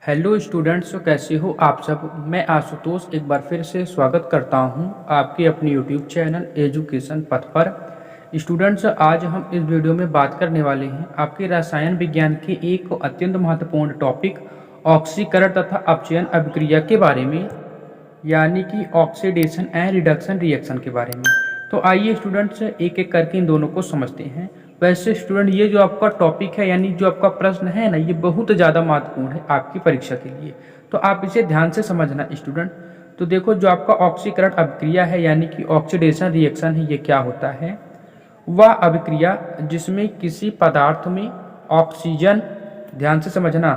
Hello students, तो कैसे हो आप सब। मैं आशुतोष एक बार फिर से स्वागत करता हूं आपके अपने यूट्यूब चैनल एजुकेशन पथ पर। स्टूडेंट्स, आज हम इस वीडियो में बात करने वाले हैं आपके रसायन विज्ञान के एक अत्यंत महत्वपूर्ण टॉपिक ऑक्सीकरण तथा अपचयन अभिक्रिया के बारे में, यानी कि ऑक्सीडेशन एंड रिडक्शन रिएक्शन के बारे में। तो आइए स्टूडेंट्स एक एक करके इन दोनों को समझते हैं। वैसे स्टूडेंट, ये जो आपका टॉपिक है यानी जो आपका प्रश्न है ना, ये बहुत ज़्यादा महत्वपूर्ण है आपकी परीक्षा के लिए, तो आप इसे ध्यान से समझना स्टूडेंट। तो देखो, जो आपका ऑक्सीकरण अभिक्रिया है यानी कि ऑक्सीडेशन रिएक्शन है, ये क्या होता है? वह अभिक्रिया जिसमें किसी पदार्थ में ऑक्सीजन, ध्यान से समझना,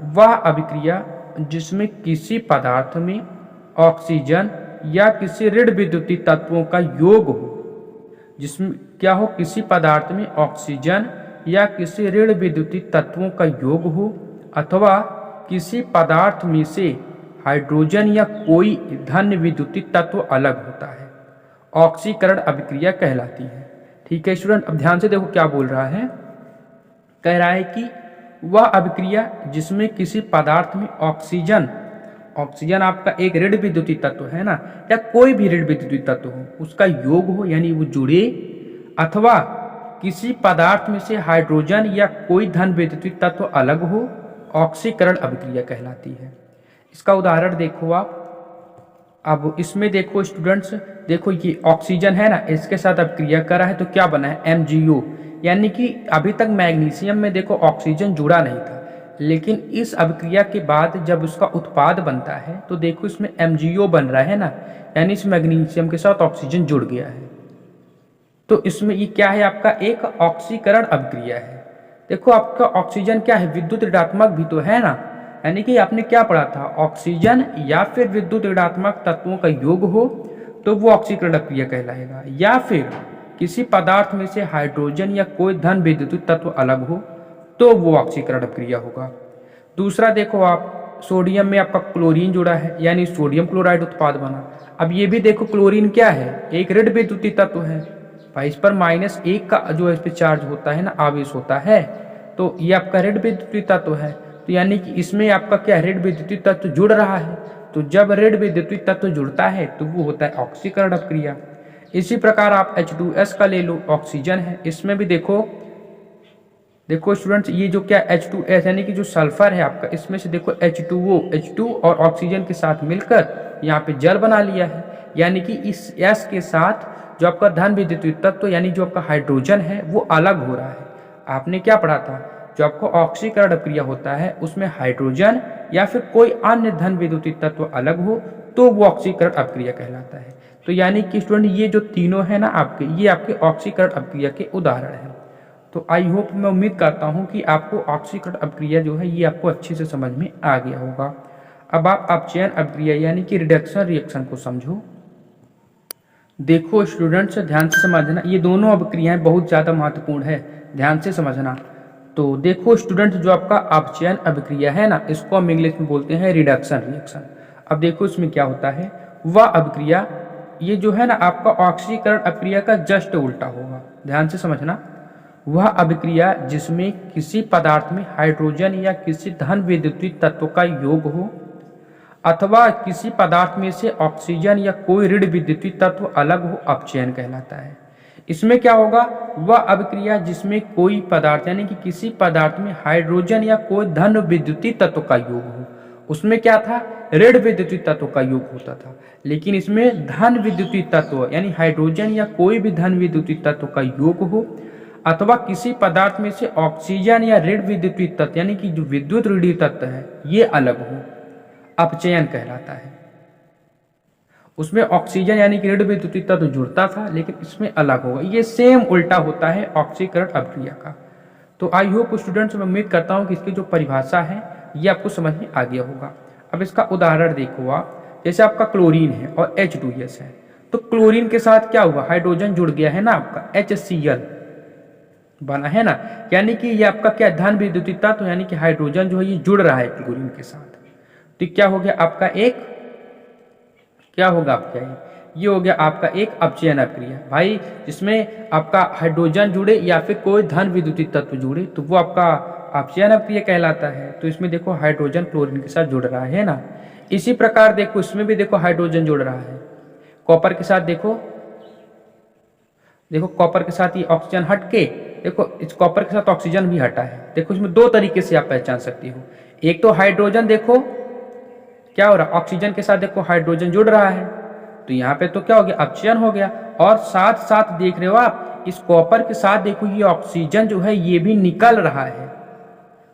वह अभिक्रिया जिसमें किसी पदार्थ में ऑक्सीजन या किसी ऋण विद्युतीय तत्वों का योग हो, जिसमें क्या हो, किसी पदार्थ में ऑक्सीजन या किसी ऋण विद्युतीय तत्वों का योग हो, अथवा किसी पदार्थ में से हाइड्रोजन या कोई धन विद्युतीय तत्व अलग होता है, ऑक्सीकरण अभिक्रिया कहलाती है। ठीक है स्टूडेंट, अब ध्यान से देखो क्या बोल रहा है। कह रहा है कि वह अभिक्रिया जिसमें किसी पदार्थ में ऑक्सीजन, ऑक्सीजन आपका एक ऋण विद्युतीय तत्व है ना, या कोई भी ऋण विद्युतीय तत्व हो, उसका योग हो यानी वो जुड़े, अथवा किसी पदार्थ में से हाइड्रोजन या कोई धन विद्युतीय तत्व अलग हो, ऑक्सीकरण अभिक्रिया कहलाती है। इसका उदाहरण देखो आप। अब इसमें देखो स्टूडेंट्स, देखो ये ऑक्सीजन है ना, इसके साथ अभिक्रिया कर रहा है तो क्या बना है, MgO, यानी कि अभी तक मैग्नीशियम में देखो ऑक्सीजन जुड़ा नहीं था, लेकिन इस अभिक्रिया के बाद जब उसका उत्पाद बनता है तो देखो इसमें MgO बन रहा है ना, यानी इस मैग्नीशियम के साथ ऑक्सीजन जुड़ गया है। तो इसमें ये क्या है, आपका एक ऑक्सीकरण अभिक्रिया है। देखो आपका ऑक्सीजन क्या है, विद्युत ऋणात्मक भी तो है ना, यानी कि आपने क्या पढ़ा था, ऑक्सीजन या फिर विद्युत ऋणात्मक तत्वों का योग हो तो वो ऑक्सीकरण अभिक्रिया कहलाएगा, या फिर किसी पदार्थ में से हाइड्रोजन या कोई धन विद्युतीय तत्व अलग हो तो वो ऑक्सीकरण अभिक्रिया होगा। दूसरा देखो आप, सोडियम में आपका क्लोरीन जुड़ा है यानी सोडियम क्लोराइड उत्पाद बना। अब ये भी देखो क्लोरीन क्या है, एक ऋण विद्युतीय तत्व है भाई, इस पर -1 का जो इस पे चार्ज होता है ना, आवेश होता है, तो ये आपका ऋण विद्युतीय तत्व है। तो यानी कि इसमें आपका क्या, ऋण विद्युतीय तत्व जुड़ रहा है, तो जब ऋण विद्युतीय तत्व जुड़ता है तो वो होता है ऑक्सीकरण अभिक्रिया। इसी प्रकार आप H2S का ले लो, ऑक्सीजन है, इसमें भी देखो स्टूडेंट्स, ये जो क्या H2S यानी कि जो सल्फर है आपका, इसमें से देखो H2O, H2 और ऑक्सीजन के साथ मिलकर यहाँ पे जल बना लिया है, यानी कि इस S के साथ जो आपका धन विद्युतीय तत्व यानी जो आपका हाइड्रोजन है वो अलग हो रहा है। आपने क्या पढ़ा था, जो आपको ऑक्सीकरण अभिक्रिया होता है उसमें हाइड्रोजन या फिर कोई अन्य धन विद्युतीय तत्व अलग हो तो वो ऑक्सीकरण अभिक्रिया कहलाता है। तो यानी कि स्टूडेंट, ये जो तीनों है ना आपके, ये आपके ऑक्सीकरण अभिक्रिया के उदाहरण हैं। तो आई होप, मैं उम्मीद करता हूँ कि आपको ऑक्सीकरण अभिक्रिया जो है ये आपको अच्छे से समझ में आ गया होगा। अब आप अपचयन अभिक्रिया यानी कि रिडक्शन रिएक्शन को समझो। देखो स्टूडेंट्स, ध्यान से समझना, ये दोनों अभिक्रियाएं बहुत ज़्यादा महत्वपूर्ण है, ध्यान से समझना। तो देखो स्टूडेंट, जो आपका अपचयन अभिक्रिया है ना, इसको हम इंग्लिश में बोलते हैं रिडक्शन रिएक्शन। अब देखो इसमें क्या होता है, वह अभिक्रिया, ये जो है ना आपका ऑक्सीकरण अभिक्रिया का जस्ट उल्टा होगा, ध्यान से समझना। वह अभिक्रिया जिसमें किसी पदार्थ में हाइड्रोजन या किसी धन विद्युतीय तत्व का योग हो, अथवा किसी पदार्थ में से ऑक्सीजन या कोई ऋण विद्युतीय तत्व अलग हो, अपचयन कहलाता है। इसमें क्या होगा, वह अभिक्रिया जिसमें कोई पदार्थ यानी कि किसी पदार्थ में हाइड्रोजन या कोई धन विद्युतीय तत्व का योग हो, उसमें क्या था, ऋण विद्युतीय तत्व का योग होता था, लेकिन इसमें धन विद्युतीय तत्व यानी हाइड्रोजन या कोई भी धन विद्युतीय तत्व का योग हो, अथवा किसी पदार्थ में से ऑक्सीजन या ऋण विद्युतीय तत्व यानी कि जो विद्युत ऋणीय तत्व है ये अलग हो, अपचयन कहलाता है। उसमें ऑक्सीजन यानी कि ऋण विद्युतीय तत्व जुड़ता था, लेकिन इसमें अलग होगा। ये सेम उल्टा होता है ऑक्सीकरण अभिक्रिया का। तो आई होप स्टूडेंट्स, मैं उम्मीद करता हूँ कि इसकी जो परिभाषा है ये आपको समझ में आ गया होगा। अब इसका उदाहरण देखो आप, जैसे आपका क्लोरीन है और H2S है, तो क्लोरीन के साथ क्या हुआ, हाइड्रोजन जुड़ गया है ना, आपका HCl बना है ना, यानी कि ये आपका क्या, धन विद्युतीय तत्व यानी कि हाइड्रोजन जो है ये जुड़ रहा है क्लोरीन के साथ। तो क्या हो गया आपका एक, क्या होगा आपका ये हो गया आपका एक अपचयन अभिक्रिया भाई, जिसमें आपका हाइड्रोजन जुड़े या फिर कोई धन विद्युतीय तत्व जुड़े तो वो आपका अपचयन अभिक्रिया कहलाता है। तो इसमें देखो हाइड्रोजन क्लोरीन के साथ जुड़ रहा है ना। इसी प्रकार देखो इसमें भी देखो हाइड्रोजन जुड़ रहा है। कॉपर के साथ देखो कॉपर के साथ ये ऑक्सीजन हट के देखो इस कॉपर के साथ ऑक्सीजन भी हटा है। देखो इसमें दो तरीके से आप पहचान सकती हो। एक तो हाइड्रोजन देखो क्या हो रहा है, ऑक्सीजन के साथ देखो हाइड्रोजन जुड़ रहा है, तो यहाँ पे तो क्या हो गया, अपचयन हो गया। और साथ साथ देख रहे हो आप इस कॉपर के साथ देखो ये ऑक्सीजन जो है ये भी निकल रहा है।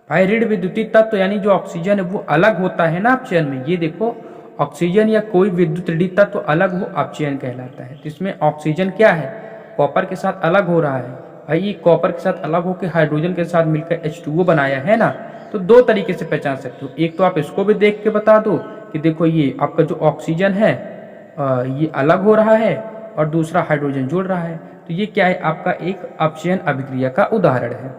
भाई ऋण विद्युतीय तत्व यानी जो ऑक्सीजन है वो अलग होता है ना अपचयन में। ये देखो ऑक्सीजन या कोई विद्युत ऋण तत्व अलग हो अपचयन कहलाता है। तो इसमें ऑक्सीजन क्या है, कॉपर के साथ अलग हो रहा है। भाई ये कॉपर के साथ अलग होकर हाइड्रोजन के साथ मिलकर H2O बनाया है ना। तो दो तरीके से पहचान सकते हो। एक तो आप इसको भी देख के बता दो कि देखो ये आपका जो ऑक्सीजन है ये अलग हो रहा है और दूसरा हाइड्रोजन जुड़ रहा है। तो ये क्या है, आपका एक अपचयन अभिक्रिया का उदाहरण है।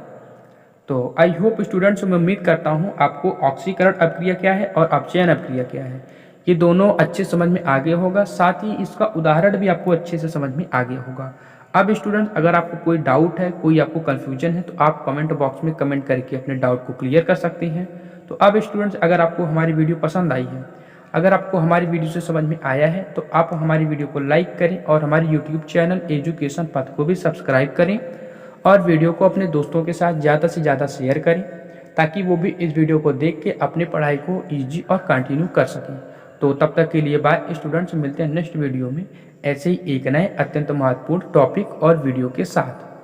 तो आई होप स्टूडेंट्स, मैं उम्मीद करता हूँ आपको ऑक्सीकरण अभिक्रिया क्या है और अपचयन अभिक्रिया क्या है ये दोनों अच्छे समझ में आ गया होगा। साथ ही इसका उदाहरण भी आपको अच्छे से समझ में आ गया होगा। अब स्टूडेंट्स, अगर आपको कोई डाउट है, कोई आपको कन्फ्यूजन है, तो आप कमेंट बॉक्स में कमेंट करके अपने डाउट को क्लियर कर सकते हैं। तो अब स्टूडेंट्स, अगर आपको हमारी वीडियो पसंद आई है, अगर आपको हमारी वीडियो से समझ में आया है, तो आप हमारी वीडियो को लाइक करें और हमारे यूट्यूब चैनल एजुकेशन पथ को भी सब्सक्राइब करें और वीडियो को अपने दोस्तों के साथ ज़्यादा से ज़्यादा शेयर करें ताकि वो भी इस वीडियो को देख के अपनी पढ़ाई को ईजी और कंटिन्यू कर सकें। तो तब तक के लिए बाय स्टूडेंट्स, मिलते हैं नेक्स्ट वीडियो में ऐसे ही एक नए अत्यंत महत्वपूर्ण टॉपिक और वीडियो के साथ।